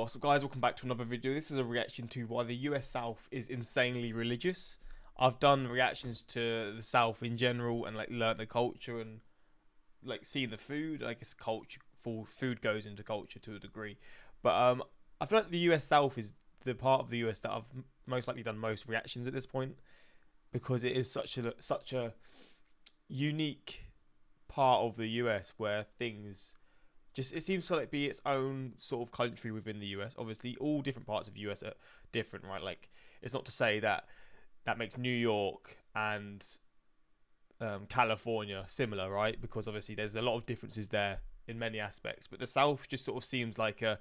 So guys, welcome back to another video. This is a reaction to why the US South is insanely religious. I've done reactions to the South in general and like learnt the culture and like seeing the food. I guess culture, for food goes into culture to a degree. But I feel like the US South is the part of the US that I've most likely done most reactions at this point, because it is such a unique part of the US where things just, it seems to like be its own sort of country within the US. Obviously, all different parts of the US are different, right? Like, it's not to say that that makes New York and California similar, right? Because obviously there's a lot of differences there in many aspects. But the South just sort of seems like a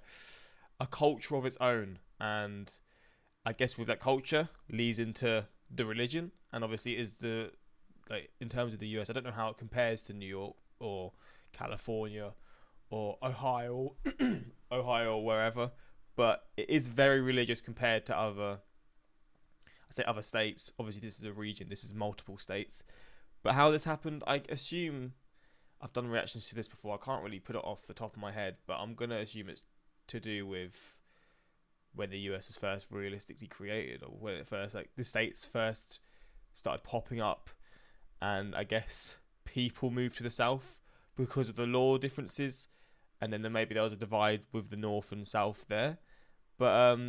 culture of its own, and I guess with that culture leads into the religion, and obviously it is the, like, in terms of the US, I don't know how it compares to New York or California or Ohio, Ohio or wherever, but it is very religious compared to other, I say other states. Obviously, this is a region. This is multiple states. But how this happened, I assume I've done reactions to this before. I can't really put it off the top of my head, but I'm gonna assume it's to do with when the US was first realistically created, or when it first, like, the states first started popping up, and I guess people moved to the South because of the law differences, and then maybe there was a divide with the North and South there. But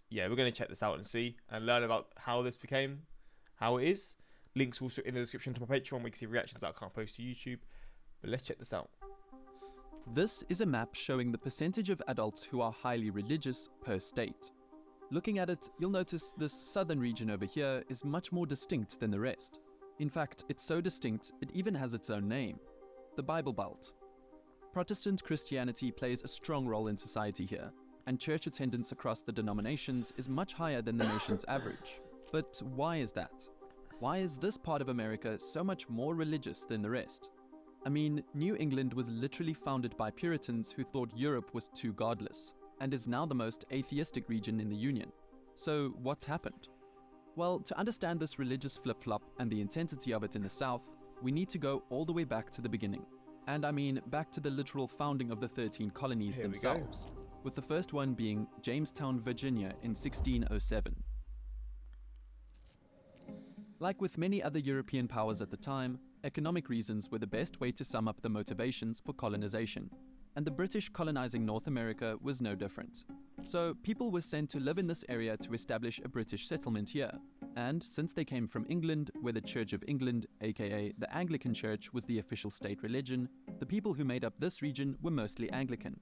yeah, we're going to check this out and see and learn about how this became how it is. Links also in the description to my Patreon, where you can see reactions that I can't post to YouTube. But let's check this out. This is a map showing the percentage of adults who are highly religious per state. Looking at it, you'll notice this southern region over here is much more distinct than the rest. In fact, it's so distinct, it even has its own name: the Bible Belt. Protestant Christianity plays a strong role in society here, and church attendance across the denominations is much higher than the nation's average. But why is that? Why is this part of America so much more religious than the rest? I mean, New England was literally founded by Puritans who thought Europe was too godless, and is now the most atheistic region in the Union. So what's happened? Well, to understand this religious flip-flop and the intensity of it in the South, we need to go all the way back to the beginning. And I mean back to the literal founding of the 13 colonies themselves, with the first one being Jamestown, Virginia in 1607. Like with many other European powers at the time, economic reasons were the best way to sum up the motivations for colonization, and the British colonizing North America was no different. So people were sent to live in this area to establish a British settlement here, and since they came from England, where the Church of England, aka the Anglican Church, was the official state religion, the people who made up this region were mostly Anglican.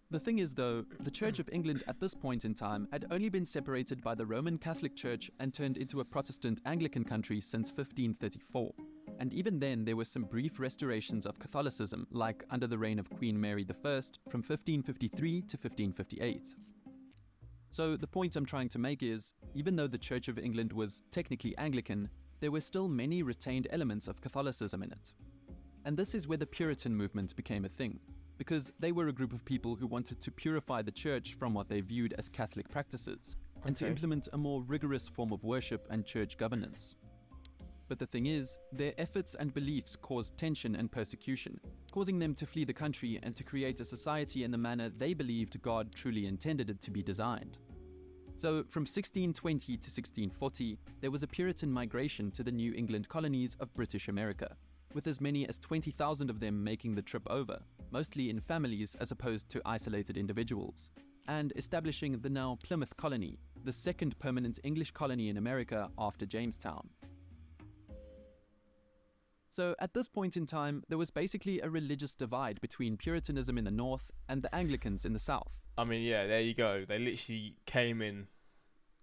The thing is though, the Church of England at this point in time had only been separated by the Roman Catholic Church and turned into a Protestant Anglican country since 1534. And even then there were some brief restorations of Catholicism, like under the reign of Queen Mary I from 1553 to 1558. So the point I'm trying to make is, even though the Church of England was technically Anglican, there were still many retained elements of Catholicism in it. And this is where the Puritan movement became a thing, because they were a group of people who wanted to purify the church from what they viewed as Catholic practices, and to implement a more rigorous form of worship and church governance. But the thing is, their efforts and beliefs caused tension and persecution, causing them to flee the country and to create a society in the manner they believed God truly intended it to be designed. So from 1620 to 1640, there was a Puritan migration to the New England colonies of British America, with as many as 20,000 of them making the trip over, mostly in families as opposed to isolated individuals, and establishing the now Plymouth colony, the second permanent English colony in America after Jamestown. So at this point in time, there was basically a religious divide between Puritanism in the north and the Anglicans in the south. I mean, yeah, there you go. They literally came in.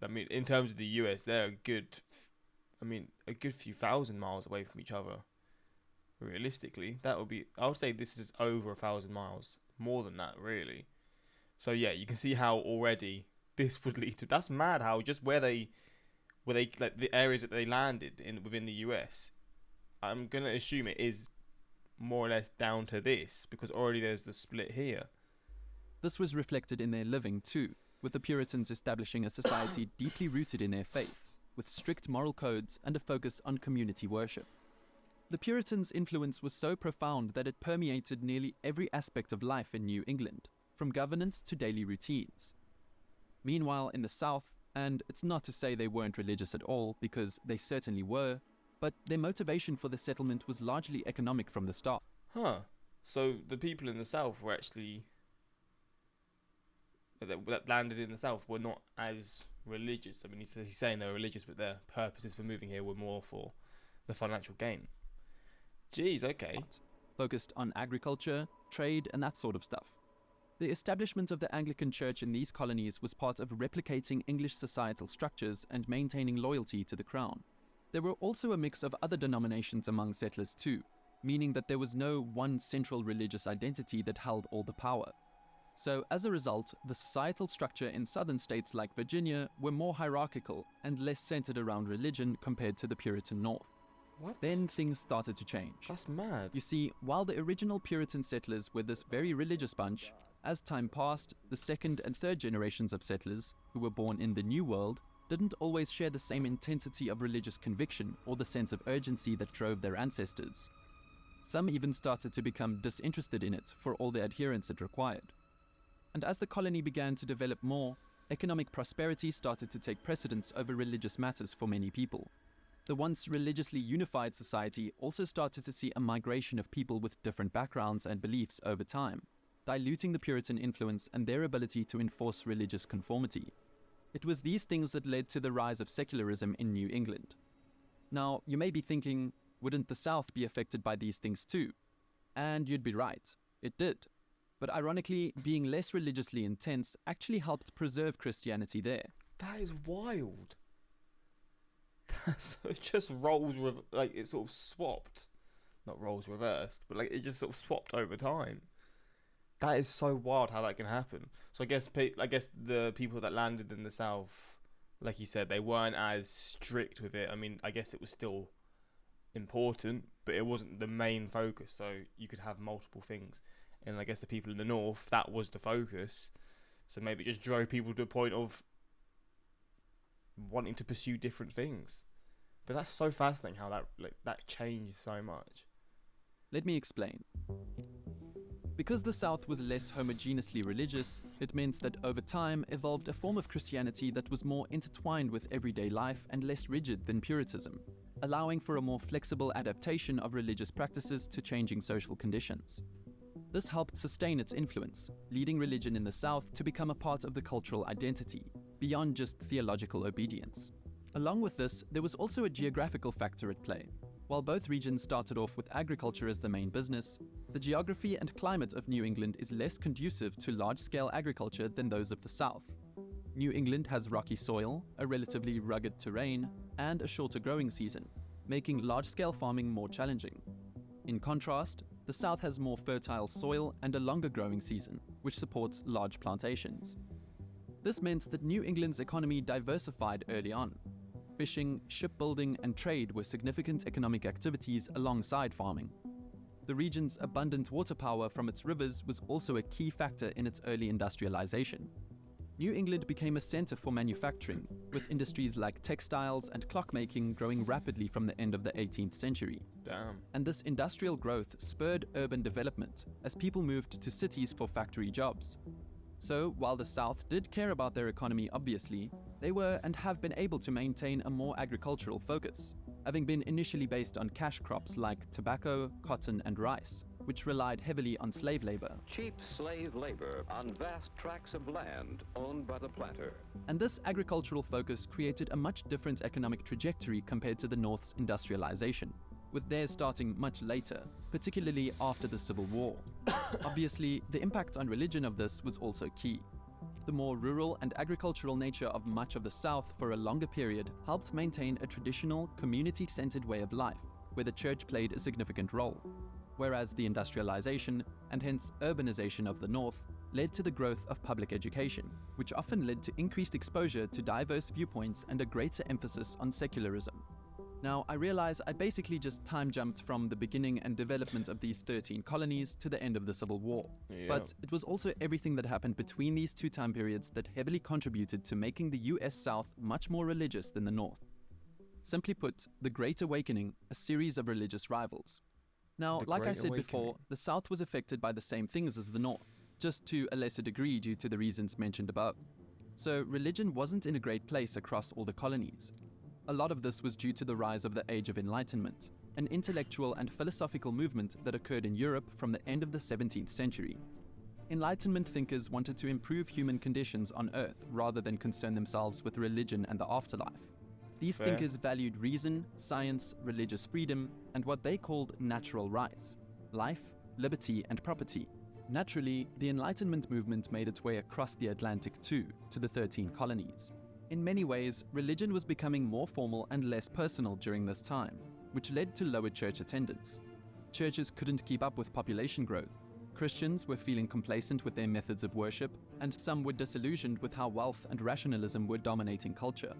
I mean, in terms of the US, they're a good few thousand miles away from each other. Realistically, that would be, I would say this is over 1,000 miles, more than that, really. So yeah, you can see how already this would lead to. That's mad. How just where they like the areas that they landed in within the US. I'm gonna assume it is more or less down to this, because already there's the split here. This was reflected in their living too, with the Puritans establishing a society deeply rooted in their faith, with strict moral codes and a focus on community worship. The Puritans' influence was so profound that it permeated nearly every aspect of life in New England, from governance to daily routines. Meanwhile, in the South, and it's not to say they weren't religious at all, because they certainly were, but their motivation for the settlement was largely economic from the start. Huh. So the people in the south were actually that landed in the south were not as religious. I mean, he's saying they were religious, but their purposes for moving here were more for the financial gain. Jeez, okay. Focused on agriculture, trade, and that sort of stuff. The establishment of the Anglican Church in these colonies was part of replicating English societal structures and maintaining loyalty to the crown. There were also a mix of other denominations among settlers too, meaning that there was no one central religious identity that held all the power. So as a result, the societal structure in southern states like Virginia were more hierarchical and less centered around religion compared to the Puritan North. What? Then things started to change. That's mad. You see, while the original Puritan settlers were this very religious bunch, as time passed, the second and third generations of settlers, who were born in the New World, didn't always share the same intensity of religious conviction or the sense of urgency that drove their ancestors. Some even started to become disinterested in it for all the adherence it required. And as the colony began to develop more, economic prosperity started to take precedence over religious matters for many people. The once religiously unified society also started to see a migration of people with different backgrounds and beliefs over time, diluting the Puritan influence and their ability to enforce religious conformity. It was these things that led to the rise of secularism in New England. Now, you may be thinking, wouldn't the South be affected by these things too? And you'd be right, it did. But ironically, being less religiously intense actually helped preserve Christianity there. That is wild. So it just rolls with, like, it sort of swapped. Not roles reversed, but like it just sort of swapped over time. That is so wild how that can happen. So I guess the people that landed in the South, like you said, they weren't as strict with it. I mean, I guess it was still important, but it wasn't the main focus. So you could have multiple things. And I guess the people in the North, that was the focus. So maybe it just drove people to a point of wanting to pursue different things. But that's so fascinating how that changed so much. Let me explain. Because the South was less homogeneously religious, it meant that over time evolved a form of Christianity that was more intertwined with everyday life and less rigid than Puritanism, allowing for a more flexible adaptation of religious practices to changing social conditions. This helped sustain its influence, leading religion in the South to become a part of the cultural identity, beyond just theological obedience. Along with this, there was also a geographical factor at play. While both regions started off with agriculture as the main business, the geography and climate of New England is less conducive to large-scale agriculture than those of the South. New England has rocky soil, a relatively rugged terrain, and a shorter growing season, making large-scale farming more challenging. In contrast, the South has more fertile soil and a longer growing season, which supports large plantations. This meant that New England's economy diversified early on. Fishing, shipbuilding, and trade were significant economic activities alongside farming. The region's abundant water power from its rivers was also a key factor in its early industrialization. New England became a center for manufacturing, with industries like textiles and clockmaking growing rapidly from the end of the 18th century. Damn. And this industrial growth spurred urban development as people moved to cities for factory jobs. So, while the South did care about their economy obviously, they were and have been able to maintain a more agricultural focus, having been initially based on cash crops like tobacco, cotton, and rice, which relied heavily on slave labor. Cheap slave labor on vast tracts of land owned by the planter. And this agricultural focus created a much different economic trajectory compared to the North's industrialization, with theirs starting much later, particularly after the Civil War. Obviously, the impact on religion of this was also key. The more rural and agricultural nature of much of the South for a longer period helped maintain a traditional, community-centered way of life, where the church played a significant role, whereas the industrialization, and hence urbanization of the North, led to the growth of public education, which often led to increased exposure to diverse viewpoints and a greater emphasis on secularism. Now, I realize I basically just time jumped from the beginning and development of these 13 colonies to the end of the Civil War. Yeah. But it was also everything that happened between these two time periods that heavily contributed to making the US South much more religious than the North. Simply put, the Great Awakening, a series of religious rivals. Now, The like I Great said before, Awakening. the South was affected by the same things as the North, just to a lesser degree due to the reasons mentioned above. so religion wasn't in a great place across all the colonies. A lot of this was due to the rise of the Age of Enlightenment, an intellectual and philosophical movement that occurred in Europe from the end of the 17th century. Enlightenment thinkers wanted to improve human conditions on Earth rather than concern themselves with religion and the afterlife. These Fair. thinkers valued reason, science, religious freedom, and what they called natural rights: life, liberty, and property. Naturally, the Enlightenment movement made its way across the Atlantic too, to the 13 colonies. In many ways, religion was becoming more formal and less personal during this time, which led to lower church attendance. Churches couldn't keep up with population growth. Christians were feeling complacent with their methods of worship, and some were disillusioned with how wealth and rationalism were dominating culture.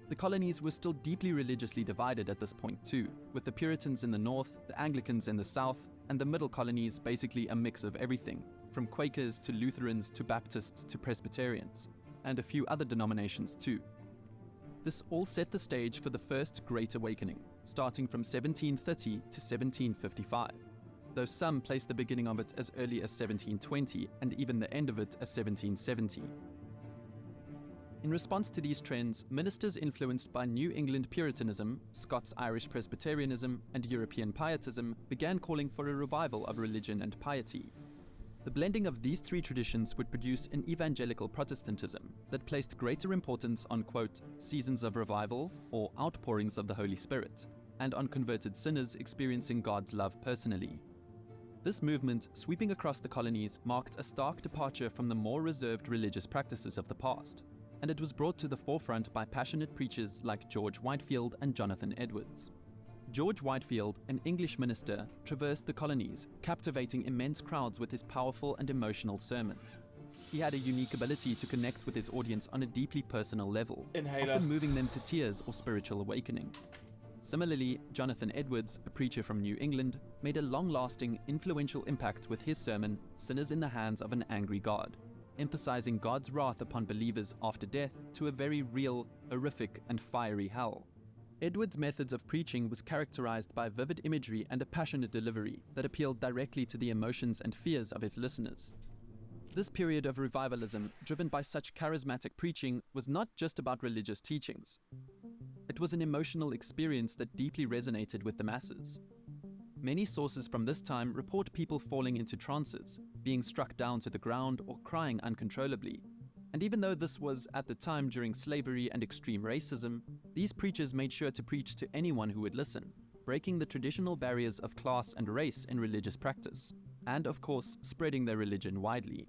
The colonies were still deeply religiously divided at this point too, with the Puritans in the north, the Anglicans in the south, and the middle colonies basically a mix of everything, from Quakers to Lutherans to Baptists to Presbyterians, and a few other denominations too. This all set the stage for the First Great Awakening, starting from 1730 to 1755, though some place the beginning of it as early as 1720 and even the end of it as 1770. In response to these trends, ministers influenced by New England Puritanism, Scots-Irish Presbyterianism, and European Pietism began calling for a revival of religion and piety. The blending of these three traditions would produce an evangelical Protestantism that placed greater importance on, quote, seasons of revival, or outpourings of the Holy Spirit, and on converted sinners experiencing God's love personally. This movement, sweeping across the colonies, marked a stark departure from the more reserved religious practices of the past, and it was brought to the forefront by passionate preachers like George Whitefield and Jonathan Edwards. George Whitefield, an English minister, traversed the colonies, captivating immense crowds with his powerful and emotional sermons. He had a unique ability to connect with his audience on a deeply personal level, often moving them to tears or spiritual awakening. Similarly, Jonathan Edwards, a preacher from New England, made a long-lasting, influential impact with his sermon, Sinners in the Hands of an Angry God, emphasizing God's wrath upon believers after death to a very real, horrific, and fiery hell. Edwards' methods of preaching was characterized by vivid imagery and a passionate delivery that appealed directly to the emotions and fears of his listeners. This period of revivalism, driven by such charismatic preaching, was not just about religious teachings. It was an emotional experience that deeply resonated with the masses. Many sources from this time report people falling into trances, being struck down to the ground, or crying uncontrollably. And even though this was at the time during slavery and extreme racism, these preachers made sure to preach to anyone who would listen, breaking the traditional barriers of class and race in religious practice, and of course, spreading their religion widely.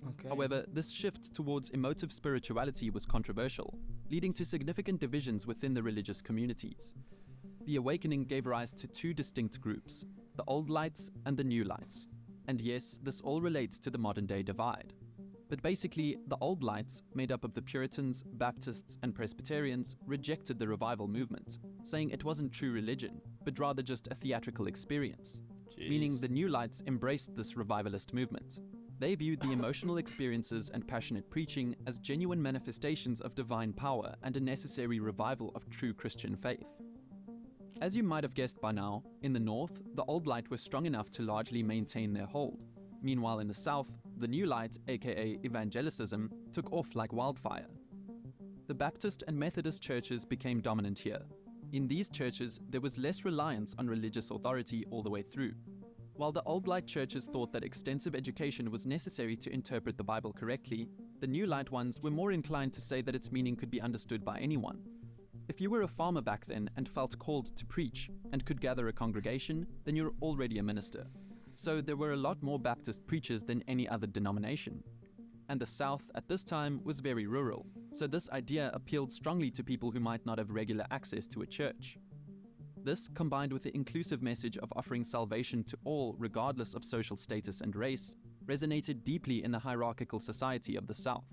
Okay. However, this shift towards emotive spirituality was controversial, leading to significant divisions within the religious communities. The awakening gave rise to two distinct groups, the Old Lights and the New Lights. And yes, this all relates to the modern-day divide. But basically, the Old Lights, made up of the Puritans, Baptists, and Presbyterians, rejected the revival movement, saying it wasn't true religion, but rather just a theatrical experience. Meaning the New Lights embraced this revivalist movement. They viewed the emotional experiences and passionate preaching as genuine manifestations of divine power and a necessary revival of true Christian faith. As you might have guessed by now, in the north, the Old Light were strong enough to largely maintain their hold. Meanwhile in the south, the New Light, aka evangelicism, took off like wildfire. The Baptist and Methodist churches became dominant here. In these churches, there was less reliance on religious authority all the way through. While the Old Light churches thought that extensive education was necessary to interpret the Bible correctly, the New Light ones were more inclined to say that its meaning could be understood by anyone. If you were a farmer back then and felt called to preach and could gather a congregation, then you're already a minister. So there were a lot more Baptist preachers than any other denomination. And the South at this time was very rural, so this idea appealed strongly to people who might not have regular access to a church. This, combined with the inclusive message of offering salvation to all regardless of social status and race, resonated deeply in the hierarchical society of the South.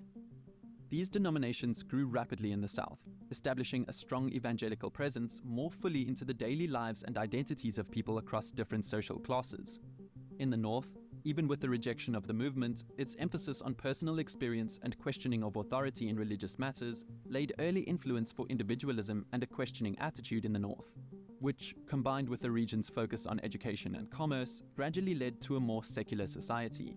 These denominations grew rapidly in the South, establishing a strong evangelical presence more fully into the daily lives and identities of people across different social classes. In the North, even with the rejection of the movement, its emphasis on personal experience and questioning of authority in religious matters laid early influence for individualism and a questioning attitude in the North, which, combined with the region's focus on education and commerce, gradually led to a more secular society.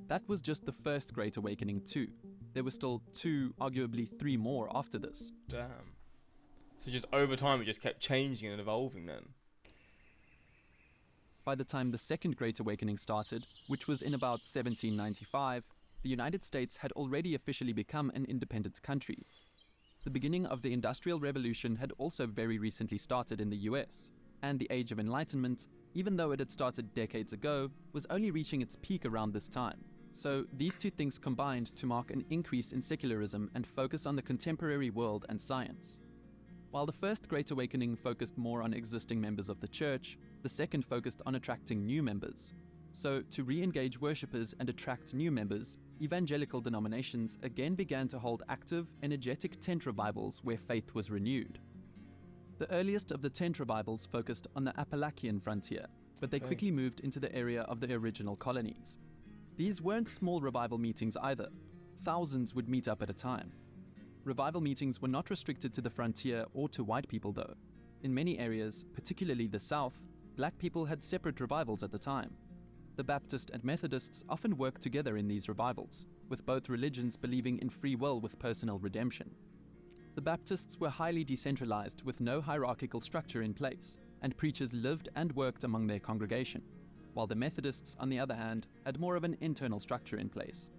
That was just the First Great Awakening too. There were still 2, arguably 3 more after this. Damn. So just over time, it just kept changing and evolving then. By the time the Second Great Awakening started, which was in about 1795, the United States had already officially become an independent country. The beginning of the Industrial Revolution had also very recently started in the US, and the Age of Enlightenment, even though it had started decades ago, was only reaching its peak around this time. So these two things combined to mark an increase in secularism and focus on the contemporary world and science. While the First Great Awakening focused more on existing members of the church, the second focused on attracting new members. So to re-engage worshippers and attract new members, evangelical denominations again began to hold active, energetic tent revivals where faith was renewed. The earliest of the tent revivals focused on the Appalachian frontier, but they quickly moved into the area of the original colonies. These weren't small revival meetings either. Thousands would meet up at a time. Revival meetings were not restricted to the frontier or to white people though. In many areas, particularly the South, black people had separate revivals at the time. The Baptist and Methodists often worked together in these revivals, with both religions believing in free will with personal redemption. The Baptists were highly decentralized with no hierarchical structure in place, and preachers lived and worked among their congregation, while the Methodists, on the other hand, had more of an internal structure in place.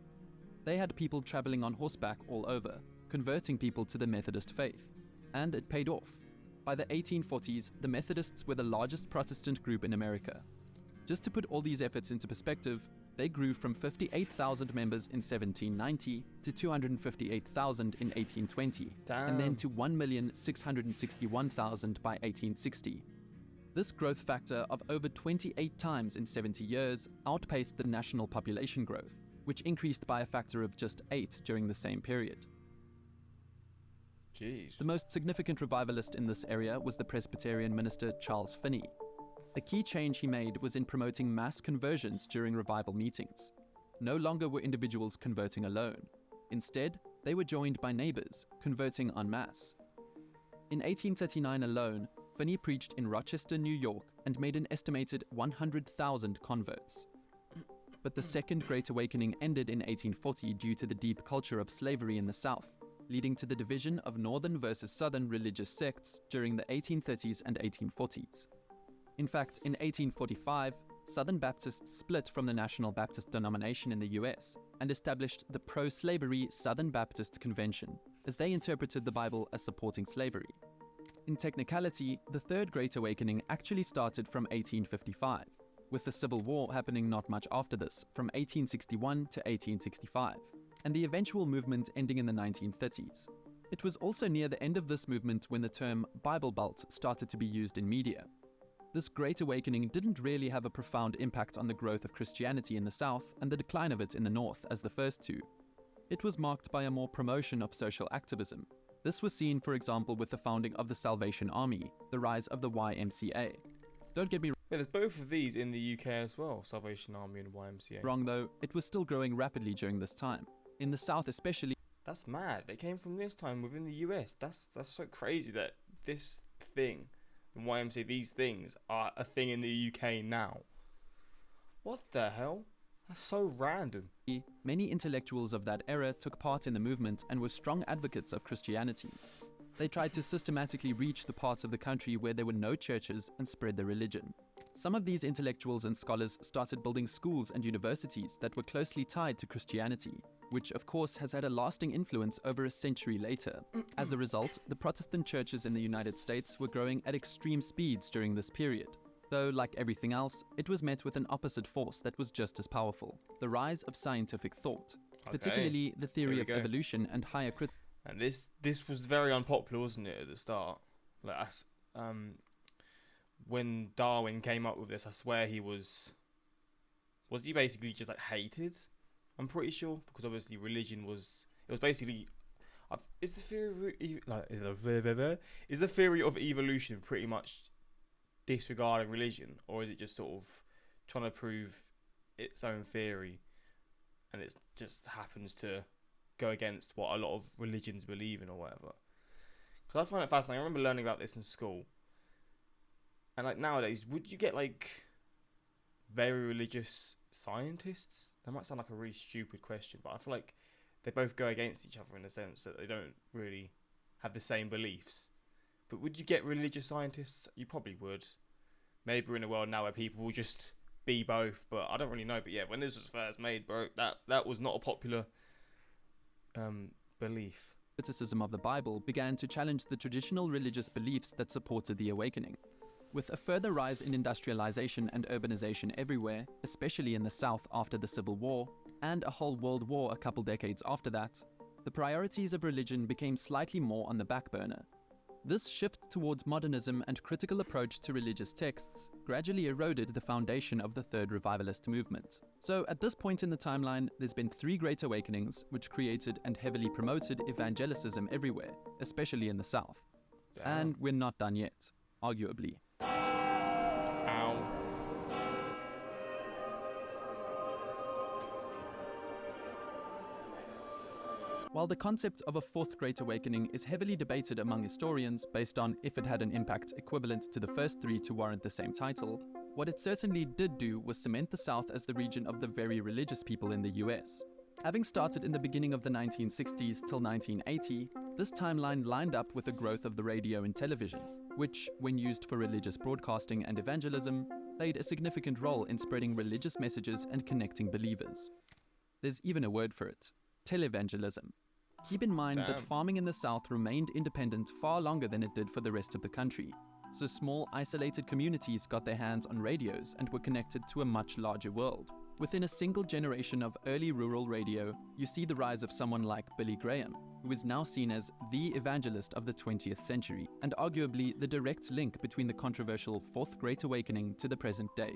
They had people traveling on horseback all over, converting people to the Methodist faith, and it paid off. By the 1840s, the Methodists were the largest Protestant group in America. Just to put all these efforts into perspective, they grew from 58,000 members in 1790 to 258,000 in 1820, and then to 1,661,000 by 1860. This growth factor of over 28 times in 70 years outpaced the national population growth, which increased by a factor of just 8 during the same period. Jeez. The most significant revivalist in this area was the Presbyterian minister Charles Finney. A key change he made was in promoting mass conversions during revival meetings. No longer were individuals converting alone. Instead, they were joined by neighbors, converting en masse. In 1839 alone, Finney preached in Rochester, New York, and made an estimated 100,000 converts. But the Second Great Awakening ended in 1840 due to the deep culture of slavery in the South, leading to the division of northern versus southern religious sects during the 1830s and 1840s. In fact, in 1845, Southern Baptists split from the National Baptist denomination in the US and established the pro-slavery Southern Baptist Convention, as they interpreted the Bible as supporting slavery. In technicality, the Third Great Awakening actually started from 1855, with the Civil War happening not much after this, from 1861 to 1865, and the eventual movement ending in the 1930s. It was also near the end of this movement when the term Bible Belt started to be used in media. This Great Awakening didn't really have a profound impact on the growth of Christianity in the South and the decline of it in the North as the first two. It was marked by a more promotion of social activism. This was seen, for example, with the founding of the Salvation Army, the rise of the YMCA. Don't get me Yeah, there's both of these in the UK as well, Salvation Army and YMCA. wrong though, it was still growing rapidly during this time. In the South especially, That's mad. They came from this time within the US. That's so crazy that this thing, and YMCA, these things are a thing in the UK now. What the hell? That's so random. many intellectuals of that era took part in the movement and were strong advocates of Christianity. They tried to systematically reach the parts of the country where there were no churches and spread their religion. Some of these intellectuals and scholars started building schools and universities that were closely tied to Christianity, which of course has had a lasting influence over a century later. As a result, the Protestant churches in the United States were growing at extreme speeds during this period. Though, like everything else, it was met with an opposite force that was just as powerful: the rise of scientific thought, particularly the theory of evolution and higher criticism. And this was very unpopular, wasn't it, at the start? Like, when Darwin came up with this, I swear he was he basically just like hated? I'm pretty sure, because obviously religion was, it was basically, is the theory of evolution pretty much disregarding religion, or is it just sort of trying to prove its own theory, and it just happens to go against what a lot of religions believe in or whatever? Because I find it fascinating. I remember learning about this in school, and like nowadays, would you get like very religious scientists? That might sound like a really stupid question, but I feel like they both go against each other in the sense that they don't really have the same beliefs. But would you get religious scientists? You probably would. Maybe we're in a world now where people will just be both, but I don't really know. But yeah, when this was first made, bro, that was not a popular belief. Criticism of the Bible began to challenge the traditional religious beliefs that supported the awakening. With a further rise in industrialization and urbanization everywhere, especially in the South after the Civil War, and a whole world war a couple decades after that, the priorities of religion became slightly more on the back burner. This shift towards modernism and critical approach to religious texts gradually eroded the foundation of the Third Revivalist movement. So at this point in the timeline, there's been 3 Great Awakenings, which created and heavily promoted evangelicism everywhere, especially in the South. Damn. And we're not done yet, arguably. Ow. While the concept of a 4th Great Awakening is heavily debated among historians based on if it had an impact equivalent to the first 3 to warrant the same title, what it certainly did do was cement the South as the region of the very religious people in the US. Having started in the beginning of the 1960s till 1980, this timeline lined up with the growth of the radio and television, which, when used for religious broadcasting and evangelism, played a significant role in spreading religious messages and connecting believers. There's even a word for it: televangelism. Keep in mind that farming in the South remained independent far longer than it did for the rest of the country, so small isolated communities got their hands on radios and were connected to a much larger world. Within a single generation of early rural radio, you see the rise of someone like Billy Graham, who is now seen as the evangelist of the 20th century, and arguably the direct link between the controversial 4th Great Awakening to the present day.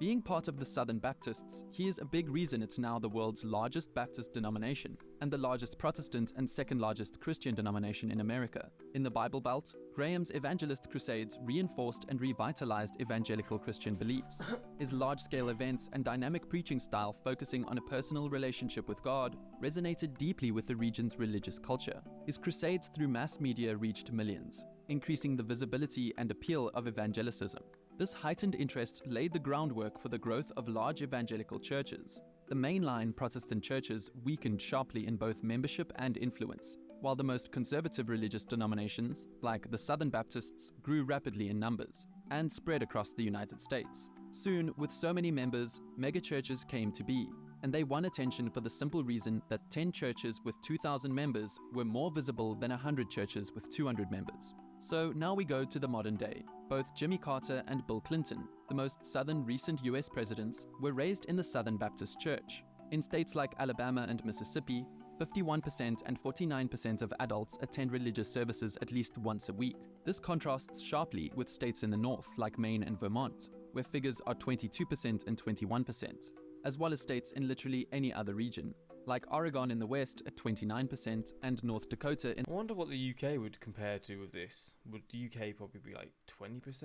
Being part of the Southern Baptists, he is a big reason it's now the world's largest Baptist denomination, and the largest Protestant and second largest Christian denomination in America. In the Bible Belt, Graham's evangelist crusades reinforced and revitalized evangelical Christian beliefs. His large-scale events and dynamic preaching style focusing on a personal relationship with God resonated deeply with the region's religious culture. His crusades through mass media reached millions, increasing the visibility and appeal of evangelicism. This heightened interest laid the groundwork for the growth of large evangelical churches. The mainline Protestant churches weakened sharply in both membership and influence, while the most conservative religious denominations, like the Southern Baptists, grew rapidly in numbers and spread across the United States. Soon, with so many members, megachurches came to be, and they won attention for the simple reason that 10 churches with 2,000 members were more visible than 100 churches with 200 members. So now we go to the modern day. Both Jimmy Carter and Bill Clinton, the most southern recent US presidents, were raised in the Southern Baptist Church. In states like Alabama and Mississippi, 51% and 49% of adults attend religious services at least once a week. This contrasts sharply with states in the north like Maine and Vermont, where figures are 22% and 21%, as well as states in literally any other region, like Oregon in the west at 29% and North Dakota in... I wonder what the UK would compare to with this. Would the UK probably be like 20%?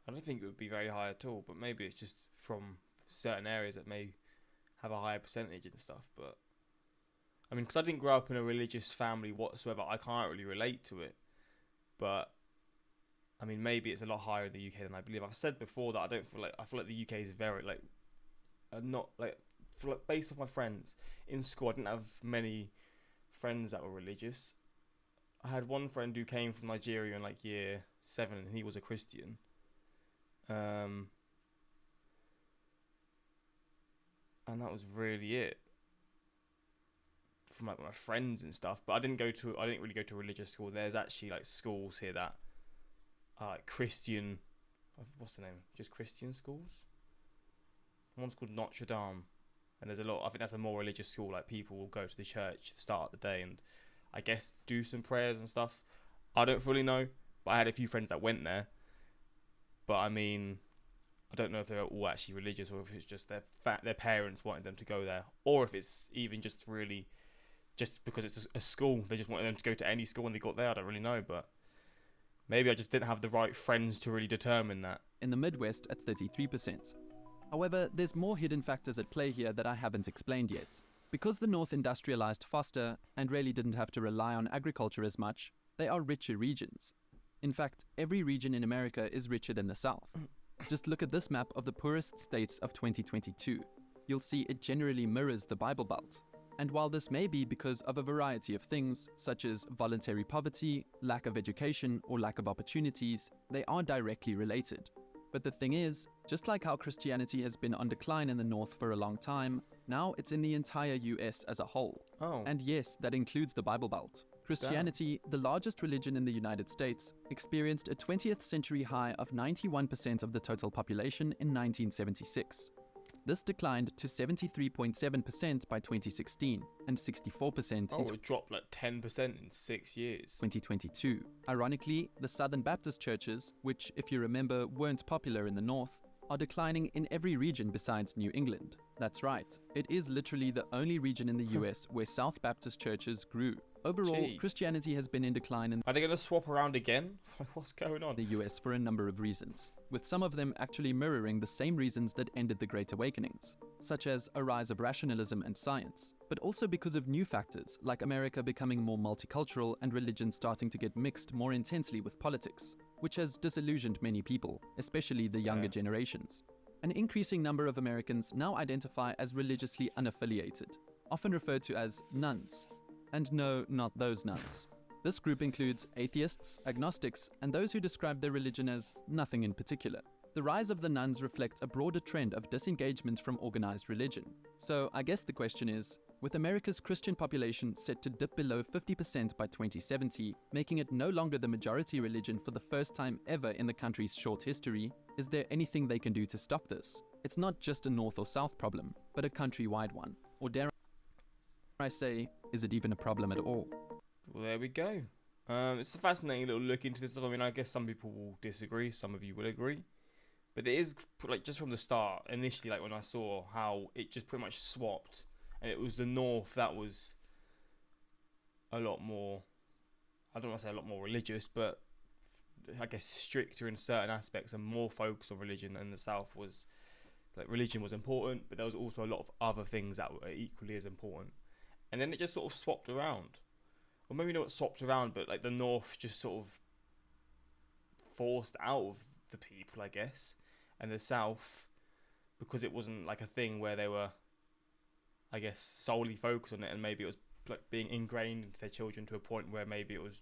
I don't think it would be very high at all, but maybe it's just from certain areas that may have a higher percentage and stuff. But I mean, because I didn't grow up in a religious family whatsoever, I can't really relate to it. But I mean, maybe it's a lot higher in the UK than I believe. I've said before that I feel like the UK is very not like, based off my friends in school, I didn't have many friends that were religious. I had one friend who came from Nigeria in like year 7 and he was a Christian. And that was really it from like my friends and stuff. But I didn't really go to religious school. There's actually like schools here that are like Christian, what's the name? Just Christian schools? One's called Notre Dame. And there's a lot, I think that's a more religious school, like people will go to the church to start the day and I guess do some prayers and stuff. I don't fully know, but I had a few friends that went there. But I mean, I don't know if they're all actually religious or if it's just their parents wanted them to go there. Or if it's even just really, just because it's a school, they just wanted them to go to any school and they got there, I don't really know. But maybe I just didn't have the right friends to really determine that. In the Midwest at 33%. However, there's more hidden factors at play here that I haven't explained yet. Because the North industrialized faster and really didn't have to rely on agriculture as much, they are richer regions. In fact, every region in America is richer than the South. Just look at this map of the poorest states of 2022. You'll see it generally mirrors the Bible Belt. And while this may be because of a variety of things, such as voluntary poverty, lack of education, or lack of opportunities, they are directly related. But the thing is, just like how Christianity has been on decline in the North for a long time, now it's in the entire US as a whole. Oh. And yes, that includes the Bible Belt. Christianity, the largest religion in the United States, experienced a 20th century high of 91% of the total population in 1976. This declined to 73.7% by 2016 and 64% in it dropped like 10% in 6 years. 2022. Ironically, the Southern Baptist churches, which, if you remember, weren't popular in the North, are declining in every region besides New England. That's right, it is literally the only region in the US where South Baptist churches grew. Overall, Jeez. Christianity has been in decline in Are they going to swap around again? What's going on? the US for a number of reasons, with some of them actually mirroring the same reasons that ended the Great Awakenings, such as a rise of rationalism and science, but also because of new factors like America becoming more multicultural and religion starting to get mixed more intensely with politics, which has disillusioned many people, especially the younger generations. An increasing number of Americans now identify as religiously unaffiliated, often referred to as nuns. And no, not those nuns. This group includes atheists, agnostics, and those who describe their religion as nothing in particular. The rise of the nuns reflects a broader trend of disengagement from organized religion. So I guess the question is, with America's Christian population set to dip below 50% by 2070, making it no longer the majority religion for the first time ever in the country's short history, is there anything they can do to stop this? It's not just a North or South problem, but a countrywide one. Or dare I say, is it even a problem at all? Well, there we go. It's a fascinating little look into this. I mean, I guess some people will disagree, some of you will agree. But it is, like, just from the start, initially, like, when I saw how it just pretty much swapped, and it was the North that was a lot more, I don't want to say a lot more religious, but I guess stricter in certain aspects and more focused on religion, and the South was, like, religion was important, but there was also a lot of other things that were equally as important. And then it just sort of swapped around. Or maybe not swapped around, but like the North just sort of forced out of the people, I guess. And the South, because it wasn't like a thing where they were, I guess, solely focused on it, and maybe it was like being ingrained into their children to a point where maybe it was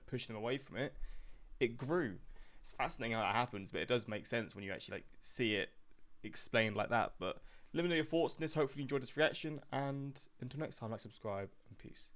pushing them away from it. It grew. It's fascinating how that happens, but it does make sense when you actually like see it explained like that. But let me know your thoughts on this. Hopefully you enjoyed this reaction, and until next time, like, subscribe, and peace.